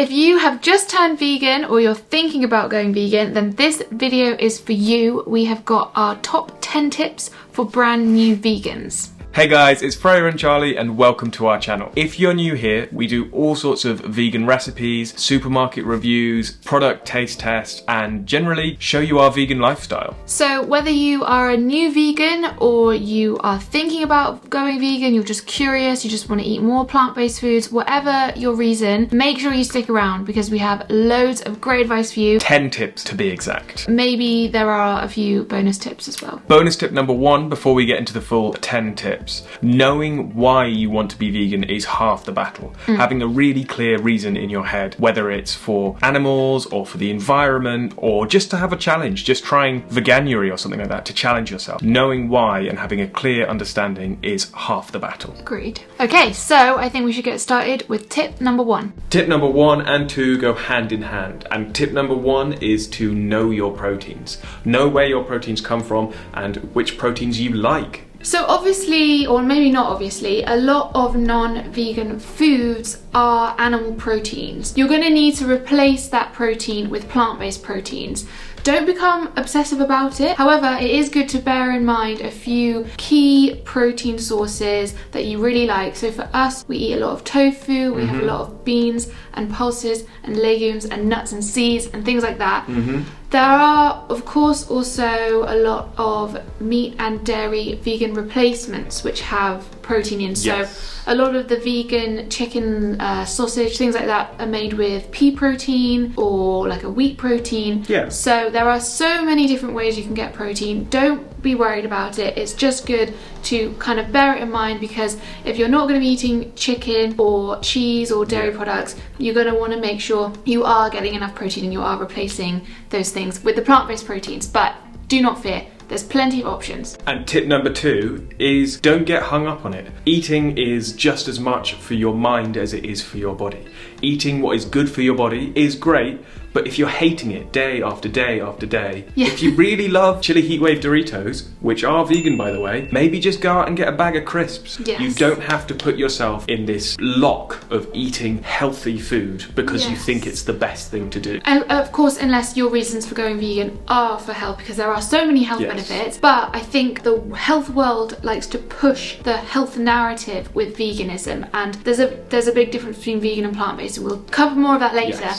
If you have just turned vegan or you're thinking about going vegan, then this video is for you. We have got our top 10 tips for brand new vegans. Hey guys, it's Freya and Charlie and welcome to our channel. If you're new here, we do all sorts of vegan recipes, supermarket reviews, product taste tests, and generally show you our vegan lifestyle. So whether you are a new vegan or you are thinking about going vegan, you're just curious, you just want to eat more plant-based foods, whatever your reason, make sure you stick around because we have loads of great advice for you. 10 tips to be exact. Maybe there are a few bonus tips as well. Bonus tip number 1 before we get into the full 10 tips. Knowing why you want to be vegan is half the battle. Having a really clear reason in your head, whether it's for animals or for the environment or just to have a challenge, just trying Veganuary or something like that to challenge yourself. Knowing why and having a clear understanding is half the battle. Agreed. Okay, so I think we should get started with tip number 1. Tip number 1 and 2 go hand in hand. And tip number 1 is to know your proteins. Know where your proteins come from and which proteins you like. So obviously, or maybe not obviously, a lot of non-vegan foods are animal proteins. You're going to need to replace that protein with plant-based proteins. Don't become obsessive about it. However, it is good to bear in mind a few key protein sources that you really like. So for us, we eat a lot of tofu, we have a lot of beans and pulses and legumes and nuts and seeds and things like that. There are, of course, also a lot of meat and dairy vegan replacements which have protein in. So a lot of the vegan chicken, sausage, things like that are made with pea protein or like a wheat protein. So there are so many different ways you can get protein. Don't be worried about it. It's just good to kind of bear it in mind because if you're not going to be eating chicken or cheese or dairy products, you're going to want to make sure you are getting enough protein and you are replacing those things with the plant-based proteins. But do not fear. There's plenty of options. And tip number 2 is don't get hung up on it. Eating is just as much for your mind as it is for your body. Eating what is good for your body is great, but if you're hating it day after day after day, if you really love chili heatwave Doritos, which are vegan by the way, maybe just go out and get a bag of crisps. You don't have to put yourself in this lock of eating healthy food because you think it's the best thing to do. And of course, unless your reasons for going vegan are for health, because there are so many health benefits, but I think the health world likes to push the health narrative with veganism, and there's a big difference between vegan and plant-based, and we'll cover more of that later.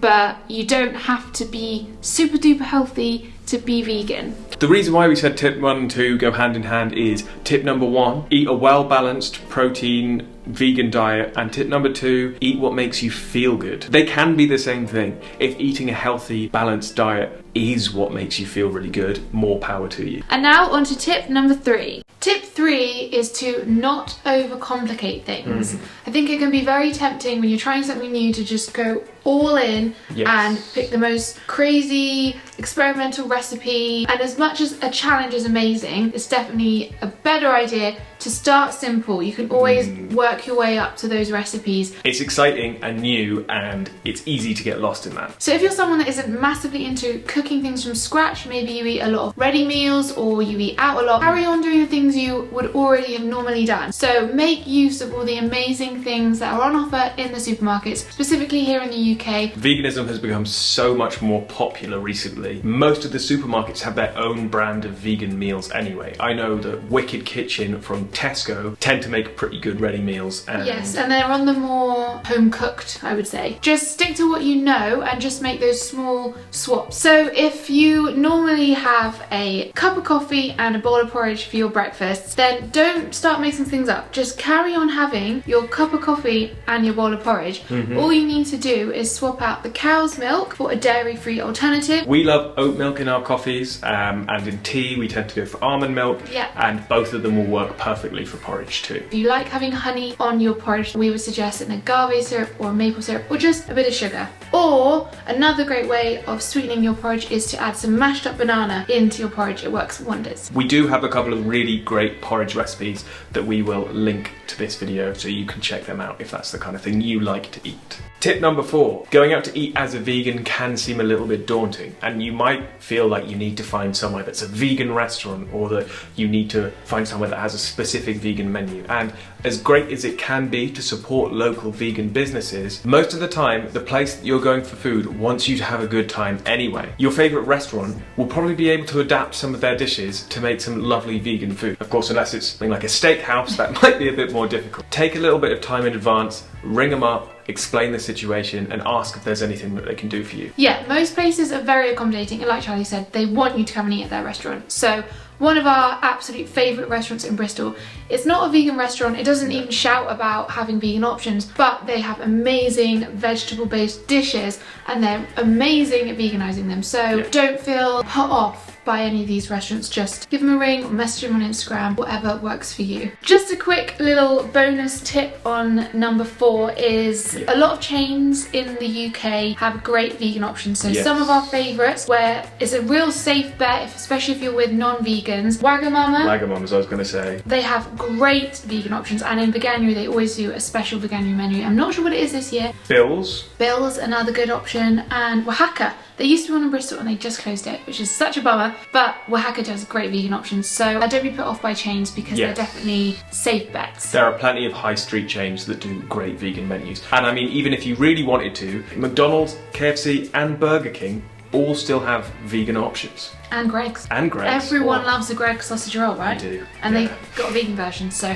But you don't have to be super duper healthy to be vegan. The reason why we said tip 1 and 2 go hand in hand is tip number 1, eat a well-balanced protein vegan diet, and tip number 2, eat what makes you feel good. They can be the same thing. If eating a healthy, balanced diet is what makes you feel really good, more power to you. And now on to tip number 3. Tip 3 is to not overcomplicate things. I think it can be very tempting when you're trying something new to just go all in and pick the most crazy experimental recipe. And as much as a challenge is amazing, it's definitely a better idea to start simple. You can always work your way up to those recipes. It's exciting and new and it's easy to get lost in that. So if you're someone that isn't massively into cooking things from scratch, maybe you eat a lot of ready meals or you eat out a lot, carry on doing the things you would already have normally done. So make use of all the amazing things that are on offer in the supermarkets, specifically here in the UK. Veganism has become so much more popular recently. Most of the supermarkets have their own brand of vegan meals anyway. I know that Wicked Kitchen from Tesco tend to make pretty good ready meals. And and they're on the more home cooked, I would say. Just stick to what you know and just make those small swaps. So if you normally have a cup of coffee and a bowl of porridge for your breakfast, then don't start mixing things up. Just carry on having your cup of coffee and your bowl of porridge. All you need to do is swap out the cow's milk for a dairy-free alternative. We love oat milk in our coffees, and in tea we tend to go for almond milk, and both of them will work perfectly for porridge too. If you like having honey on your porridge, we would suggest an agave syrup or maple syrup or just a bit of sugar. Or another great way of sweetening your porridge is to add some mashed up banana into your porridge. It works wonders. We do have a couple of really great porridge recipes that we will link to this video so you can check them out if that's the kind of thing you like to eat. Tip number 4, going out to eat as a vegan can seem a little bit daunting, and you might feel like you need to find somewhere that's a vegan restaurant, or that you need to find somewhere that has a specific vegan menu. And as great as it can be to support local vegan businesses, most of the time the place that you're going for food wants you to have a good time anyway. Your favourite restaurant will probably be able to adapt some of their dishes to make some lovely vegan food. Of course, unless it's something like a steakhouse, that might be a bit more difficult. Take a little bit of time in advance, ring them up, explain the situation, and ask if there's anything that they can do for you. Yeah, most places are very accommodating, and like Charlie said, they want you to come and eat at their restaurant. So one of our absolute favourite restaurants in Bristol, it's not a vegan restaurant, it doesn't even shout about having vegan options, but they have amazing vegetable-based dishes and they're amazing at veganising them. So don't feel put off by any of these restaurants, just give them a ring or message them on Instagram, whatever works for you. Just a quick little bonus tip on number 4 is a lot of chains in the UK have great vegan options. So some of our favourites, where it's a real safe bet, especially if you're with non-vegans, Wagamama's, I was going to say. They have great vegan options, and in Veganuary they always do a special Veganuary menu. I'm not sure what it is this year. Bill's, another good option, and Oaxaca. There used to be one in Bristol and they just closed it, which is such a bummer, but Oaxaca does great vegan options, so don't be put off by chains because they're definitely safe bets. There are plenty of high street chains that do great vegan menus. And I mean, even if you really wanted to, McDonald's, KFC and Burger King all still have vegan options. And Greg's. And Greg's. Everyone loves a Greg's sausage roll, right? They do. And they've got a vegan version, so.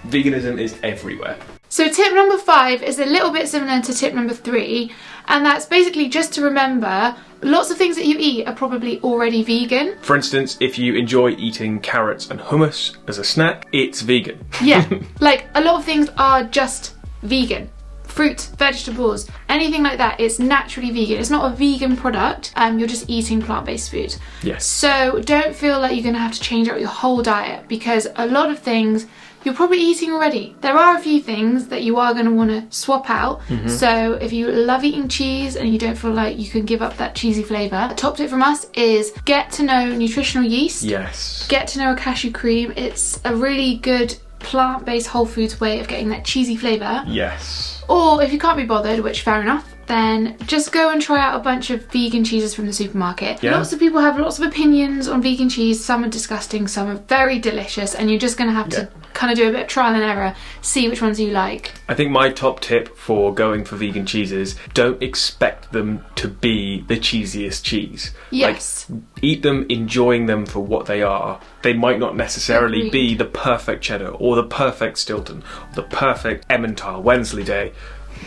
Veganism is everywhere. So tip number 5 is a little bit similar to tip number 3, and that's basically just to remember lots of things that you eat are probably already vegan. For instance, if you enjoy eating carrots and hummus as a snack, it's vegan. Yeah, like a lot of things are just vegan. Fruit, vegetables, anything like that, it's naturally vegan. It's not a vegan product, you're just eating plant-based food. Yes. So don't feel like you're gonna have to change out your whole diet, because a lot of things you're probably eating already. There are a few things that you are going to want to swap out. So if you love eating cheese and you don't feel like you can give up that cheesy flavour, a top tip from us is get to know nutritional yeast. Yes. Get to know a cashew cream. It's a really good plant-based whole foods way of getting that cheesy flavour. Yes. Or if you can't be bothered, which fair enough, then just go and try out a bunch of vegan cheeses from the supermarket. Yeah. Lots of people have lots of opinions on vegan cheese. Some are disgusting, some are very delicious, and you're just going to have to kind of do a bit of trial and error, see which ones you like. I think my top tip for going for vegan cheeses, don't expect them to be the cheesiest cheese. Yes. Like, eat them enjoying them for what they are. They might not necessarily be the perfect cheddar or the perfect Stilton, or the perfect Emmentaler, Wensleydale,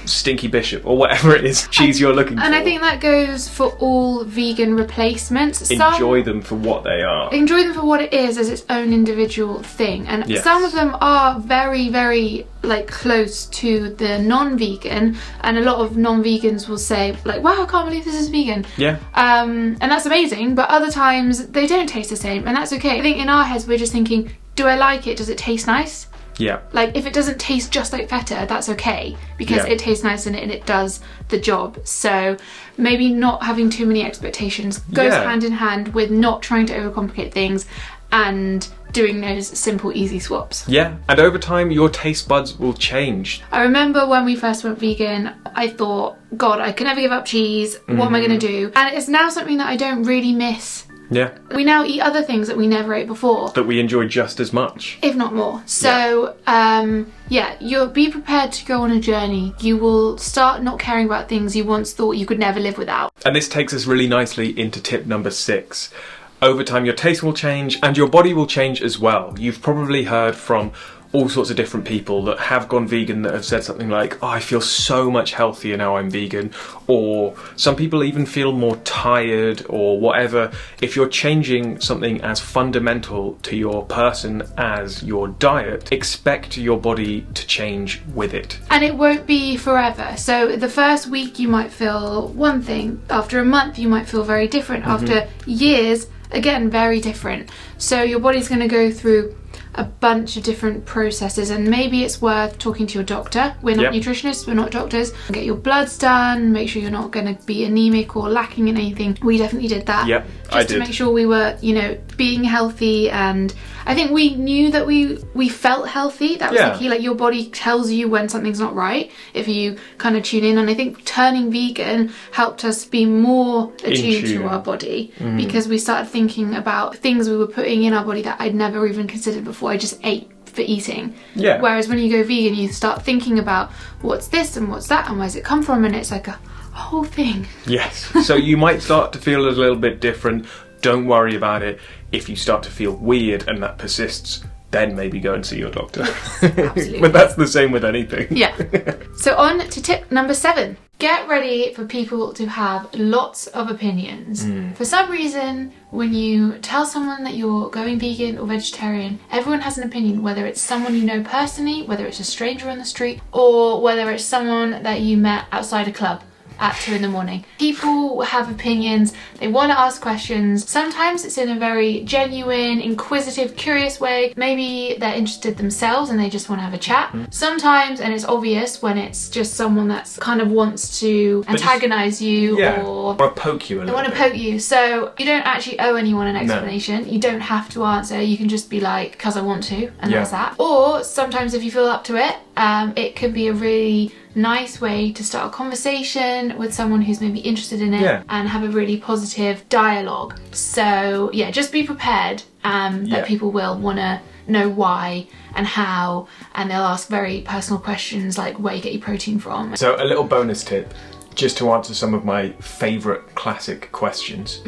Stinky Bishop, or whatever it is cheese you're looking for. And I think that goes for all vegan replacements. Enjoy them for what they are. Enjoy them for what it is as its own individual thing. And some of them are very, very like close to the non-vegan, and a lot of non-vegans will say like, wow, I can't believe this is vegan. Yeah. And that's amazing, but other times they don't taste the same, and that's okay. I think in our heads we're just thinking, do I like it? Does it taste nice? Yeah. Like if it doesn't taste just like feta, that's okay, because it tastes nice and it does the job. So maybe not having too many expectations goes hand in hand with not trying to overcomplicate things and doing those simple, easy swaps. Yeah, and over time your taste buds will change. I remember when we first went vegan, I thought, God, I can never give up cheese. What am I going to do? And it's now something that I don't really miss. Yeah. We now eat other things that we never ate before. That we enjoy just as much. If not more. So, you'll be prepared to go on a journey. You will start not caring about things you once thought you could never live without. And this takes us really nicely into tip number 6. Over time your taste will change and your body will change as well. You've probably heard from all sorts of different people that have gone vegan that have said something like, oh, I feel so much healthier now I'm vegan, or some people even feel more tired or whatever. If you're changing something as fundamental to your person as your diet, expect your body to change with it. And it won't be forever. So the first week you might feel one thing, after a month you might feel very different, after years, again, very different. So your body's going to go through a bunch of different processes, and maybe it's worth talking to your doctor. We're not nutritionists, we're not doctors. Get your bloods done, make sure you're not going to be anemic or lacking in anything. We definitely did that. just to make sure we were, you know, being healthy. And I think we knew that we felt healthy. That was the key. Like, your body tells you when something's not right if you kind of tune in. And I think turning vegan helped us be more attuned to our body, because we started thinking about things we were putting in our body that I'd never even considered before. I just ate for eating. Yeah. Whereas when you go vegan, you start thinking about what's this and what's that and where's it come from, and it's like a whole thing. Yes. So you might start to feel a little bit different. Don't worry about it. If you start to feel weird and that persists, then maybe go and see your doctor. Absolutely. But that's the same with anything. Yeah. So on to tip number 7. Get ready for people to have lots of opinions. For some reason, when you tell someone that you're going vegan or vegetarian, everyone has an opinion, whether it's someone you know personally, whether it's a stranger on the street, or whether it's someone that you met outside a club at 2 in the morning. People have opinions, they want to ask questions. Sometimes it's in a very genuine, inquisitive, curious way. Maybe they're interested themselves and they just want to have a chat. Sometimes, and it's obvious when it's just someone that's kind of wants to antagonize you, or want to poke you a little bit. They want to poke you. So you don't actually owe anyone an explanation. No. You don't have to answer. You can just be like, because I want to, and that's that. Or sometimes if you feel up to it, it can be a really nice way to start a conversation with someone who's maybe interested in it, and have a really positive dialogue. So yeah, just be prepared that people will want to know why and how, and they'll ask very personal questions like where you get your protein from. So a little bonus tip, just to answer some of my favourite classic questions.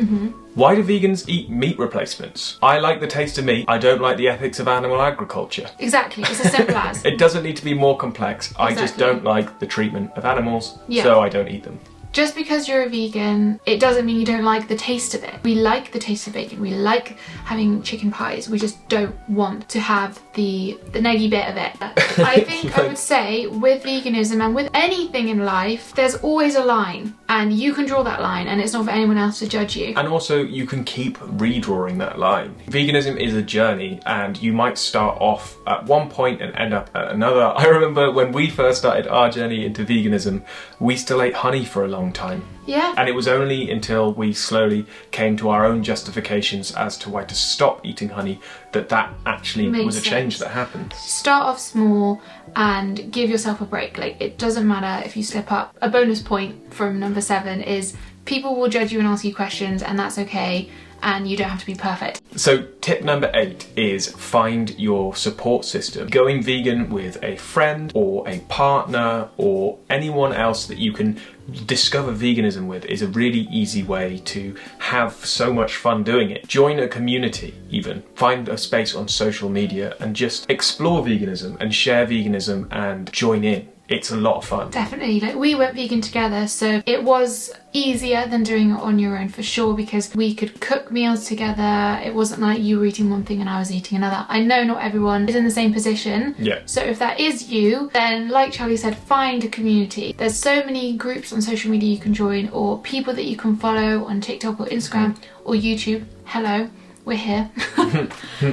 Why do vegans eat meat replacements? I like the taste of meat. I don't like the ethics of animal agriculture. Exactly, it's as simple as. It doesn't need to be more complex. I just don't like the treatment of animals, so I don't eat them. Just because you're a vegan, it doesn't mean you don't like the taste of it. We like the taste of bacon. We like having chicken pies. We just don't want to have the neggy bit of it. I think I would say with veganism and with anything in life, there's always a line, and you can draw that line, and it's not for anyone else to judge you. And also, you can keep redrawing that line. Veganism is a journey, and you might start off at one point and end up at another. I remember when we first started our journey into veganism, we still ate honey for a long time. Yeah. And it was only until we slowly came to our own justifications as to why to stop eating honey that actually was a change that happened. Start off small and give yourself a break. Like, it doesn't matter if you slip up. A bonus point from number 7 is people will judge you and ask you questions, and that's okay. And you don't have to be perfect. So tip number 8 is find your support system. Going vegan with a friend or a partner or anyone else that you can discover veganism with is a really easy way to have so much fun doing it. Join a community even. Find a space on social media and just explore veganism and share veganism and join in. It's a lot of fun. Definitely. Like, we went vegan together, so it was easier than doing it on your own for sure, because we could cook meals together. It wasn't like you were eating one thing and I was eating another. I know not everyone is in the same position. Yeah. So if that is you, then like Charlie said, find a community. There's so many groups on social media you can join, or people that you can follow on TikTok or Instagram or YouTube. Hello. We're here.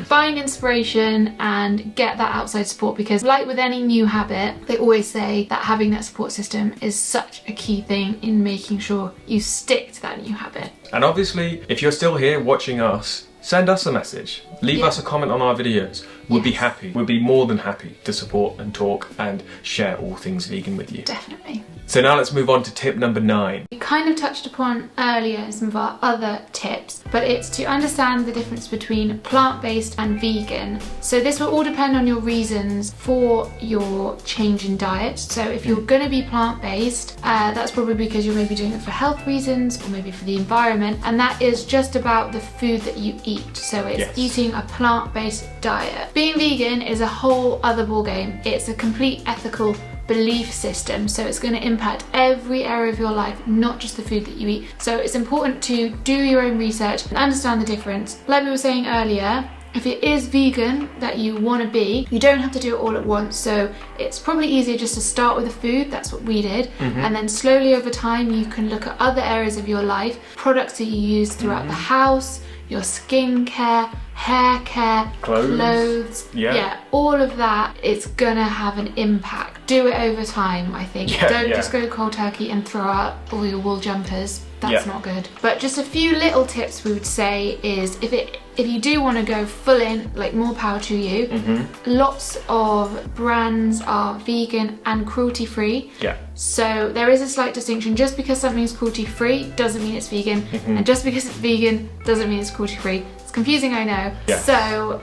Find inspiration and get that outside support, because like with any new habit, they always say that having that support system is such a key thing in making sure you stick to that new habit. And obviously, if you're still here watching us, send us a message. Leave us a comment on our videos. We'll be happy. We'll be more than happy to support and talk and share all things vegan with you. Definitely. So now let's move on to tip number 9. We kind of touched upon earlier some of our other tips, but it's to understand the difference between plant-based and vegan. So this will all depend on your reasons for your change in diet. So if you're going to be plant-based, that's probably because you're maybe doing it for health reasons or maybe for the environment, and that is just about the food that you eat. So it's eating a plant-based diet. Being vegan is a whole other ballgame. It's a complete ethical belief system, so it's going to impact every area of your life, not just the food that you eat. So it's important to do your own research and understand the difference. Like we were saying earlier, if it is vegan that you want to be, you don't have to do it all at once. So it's probably easier just to start with the food. That's what we did. And then slowly over time you can look at other areas of your life, products that you use throughout the house, your skincare, hair care, clothes, yeah, all of that, it's gonna have an impact. Do it over time, I think. Don't just go cold turkey and throw out all your wool jumpers. That's not good. But just a few little tips we would say is if you do want to go full in, like, more power to you. Lots of brands are vegan and cruelty free. So there is a slight distinction. Just because something's cruelty free doesn't mean it's vegan, and just because it's vegan doesn't mean it's cruelty free. It's confusing, I know. So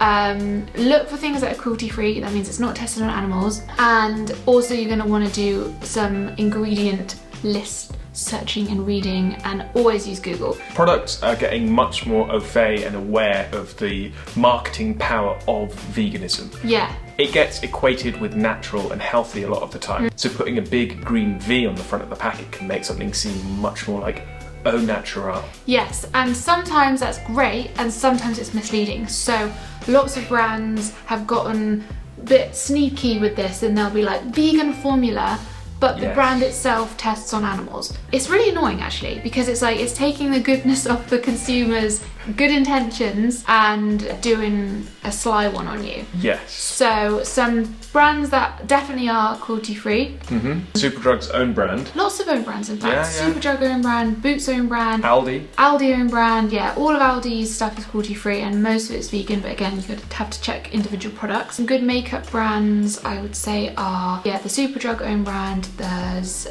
look for things that are cruelty free. That means it's not tested on animals. And also you're going to want to do some ingredient list searching and reading, and always use Google. Products are getting much more au fait and aware of the marketing power of veganism. It gets equated with natural and healthy a lot of the time. So putting a big green V on the front of the packet can make something seem much more like au natural. Yes, and sometimes that's great and sometimes it's misleading. So lots of brands have gotten a bit sneaky with this, and they'll be like vegan formula, but the brand itself tests on animals. It's really annoying actually, because it's like it's taking the goodness of the consumers' good intentions and doing a sly one on you. So some brands that definitely are cruelty free. Superdrug's own brand. Lots of own brands in fact. Superdrug own brand, Boots own brand, Aldi own brand. All of Aldi's stuff is cruelty free and most of it's vegan, but again you have to check individual products. Some good makeup brands I would say are the Superdrug own brand. There's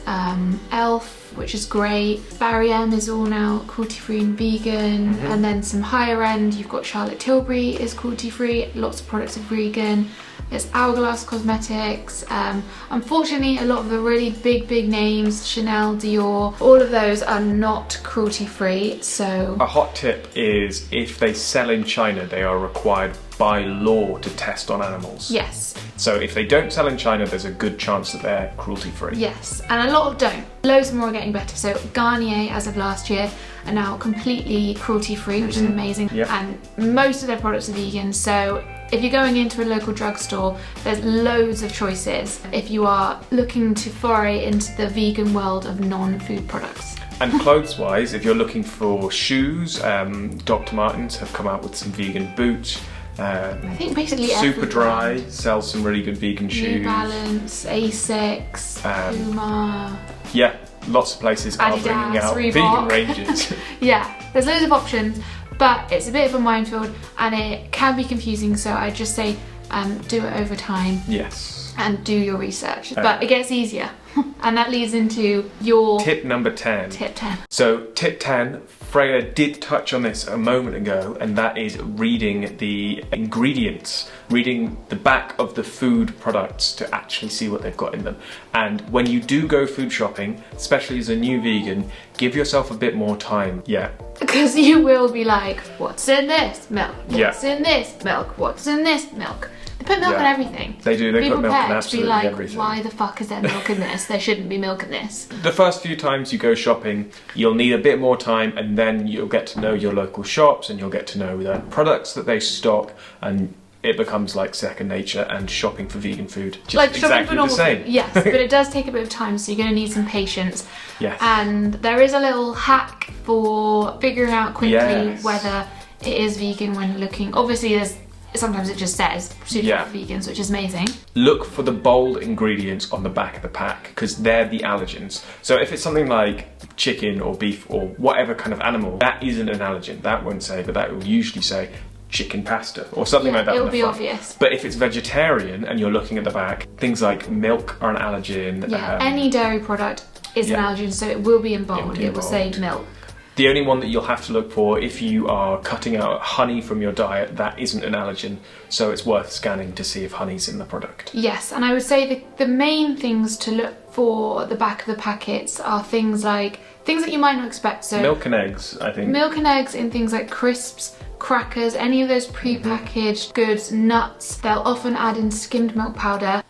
Elf, which is great. Barry M is all now cruelty free and vegan. And then some higher end, you've got Charlotte Tilbury is cruelty free. Lots of products are vegan. There's Hourglass Cosmetics. Unfortunately, a lot of the really big names, Chanel, Dior, all of those are not cruelty free. So a hot tip is if they sell in China, they are required by law to test on animals. So if they don't sell in China, there's a good chance that they're cruelty free. And a lot of don't. Loads more are getting better. So Garnier, as of last year, are now completely cruelty free, which is amazing. And most of their products are vegan. So if you're going into a local drugstore, there's loads of choices if you are looking to foray into the vegan world of non-food products. And clothes-wise, if you're looking for shoes, Dr. Martens have come out with some vegan boots. I think basically Superdry sells some really good vegan shoes. New Balance, Asics, Puma. Lots of places are bringing out Reebok. vegan ranges. There's loads of options, but it's a bit of a minefield and it can be confusing, so I just say do it over time. And do your research. But it gets easier. And that leads into your tip number 10. Tip 10. So tip 10, Freya did touch on this a moment ago, and that is reading the ingredients, reading the back of the food products to actually see what they've got in them. And when you do go food shopping, especially as a new vegan, give yourself a bit more time. Because you will be like, what's in this milk? What's in this milk? What's in this milk? They put milk in everything. They do, they put milk in absolutely everything. Why the fuck is there milk in this? There shouldn't be milk in this. The first few times you go shopping, you'll need a bit more time, and then you'll get to know your local shops and you'll get to know the products that they stock, and it becomes like second nature, and shopping for vegan food just like exactly the same. Yes, but it does take a bit of time, so you're going to need some patience. Yes. And there is a little hack for figuring out quickly whether it is vegan when looking. Obviously sometimes it just says suitable for vegans, which is amazing. Look for the bold ingredients on the back of the pack, because they're the allergens. So if it's something like chicken or beef or whatever kind of animal, that isn't an allergen. That won't say, but that will usually say chicken pasta or something like that. It'll be obvious. But if it's vegetarian and you're looking at the back, things like milk are an allergen. Any dairy product is an allergen, so it will be in bold. It will say milk. The only one that you'll have to look for if you are cutting out honey from your diet, that isn't an allergen, so it's worth scanning to see if honey's in the product. Yes, and I would say the main things to look for at the back of the packets are things that you might not expect. So milk and eggs, I think. Milk and eggs in things like crisps, crackers, any of those pre-packaged goods, nuts. They'll often add in skimmed milk powder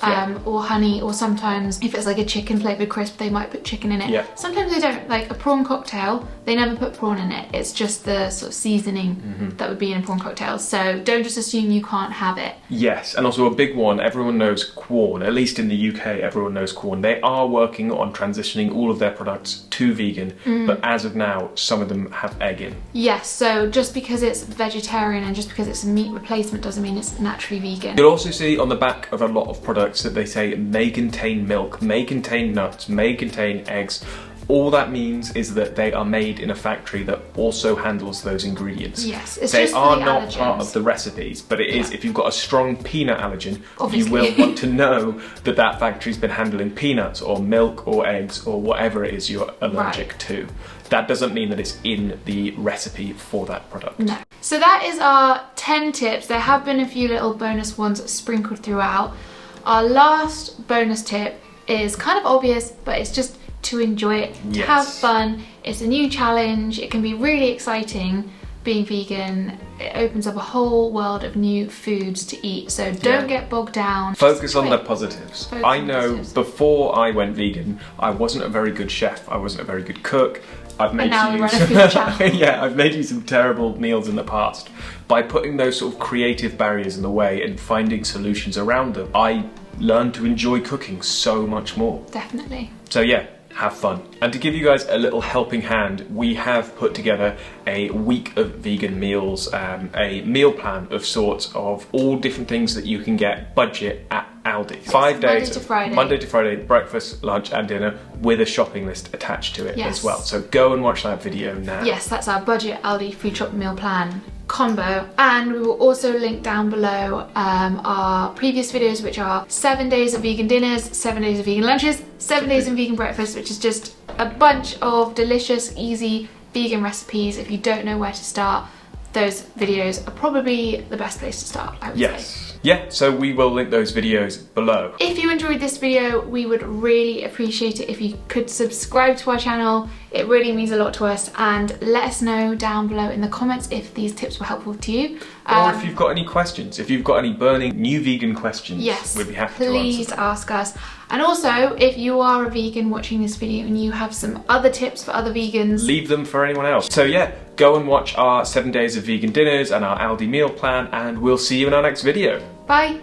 or honey, or sometimes if it's like a chicken flavoured crisp, they might put chicken in it. Sometimes they don't. Like a prawn cocktail, they never put prawn in it. It's just the sort of seasoning that would be in a prawn cocktail. So don't just assume you can't have it. Yes, and also a big one, everyone knows Quorn. At least in the UK, everyone knows Quorn. They are working on transitioning all of their products to vegan, but as of now, some of them have egg in. Yes, so just because it's vegetarian, and just because it's a meat replacement doesn't mean it's naturally vegan. You'll also see on the back of a lot of products that they say may contain milk, may contain nuts, may contain eggs. All that means is that they are made in a factory that also handles those ingredients. Yes, it's they just are for the not allergens. part of the recipes, but it is, if you've got a strong peanut allergen, Obviously. you will want to know that that factory's been handling peanuts or milk or eggs or whatever it is you're allergic to. That doesn't mean that it's in the recipe for that product. No. So that is our 10 tips. There have been a few little bonus ones sprinkled throughout. Our last bonus tip is kind of obvious, but it's just to enjoy it, to have fun. It's a new challenge. It can be really exciting being vegan. It opens up a whole world of new foods to eat. So don't get bogged down. Focus on the positives. I know before I went vegan, I wasn't a very good chef. I wasn't a very good cook. I've made now we run a food channel. Yeah, I've made you some terrible meals in the past. By putting those sort of creative barriers in the way and finding solutions around them, I learned to enjoy cooking so much more. Definitely. So yeah, have fun. And to give you guys a little helping hand, we have put together a week of vegan meals, a meal plan of sorts of all different things that you can get budget at Aldi. 5 days, Monday to Friday, breakfast, lunch and dinner, with a shopping list attached to it as well. So go and watch that video now. Yes, that's our budget Aldi food shop meal plan combo, and we will also link down below our previous videos, which are 7 days of vegan dinners, 7 days of vegan lunches, 7 days of vegan breakfast, which is just a bunch of delicious, easy vegan recipes. If you don't know where to start, those videos are probably the best place to start, I would say. Yeah, so we will link those videos below. If you enjoyed this video, we would really appreciate it if you could subscribe to our channel. It really means a lot to us, and let us know down below in the comments if these tips were helpful to you. Or if you've got any questions, if you've got any burning new vegan questions, we'd be happy to answer. Please ask us. And also, if you are a vegan watching this video and you have some other tips for other vegans, leave them for anyone else. So yeah, go and watch our 7 days of vegan dinners and our Aldi meal plan, and we'll see you in our next video. Bye.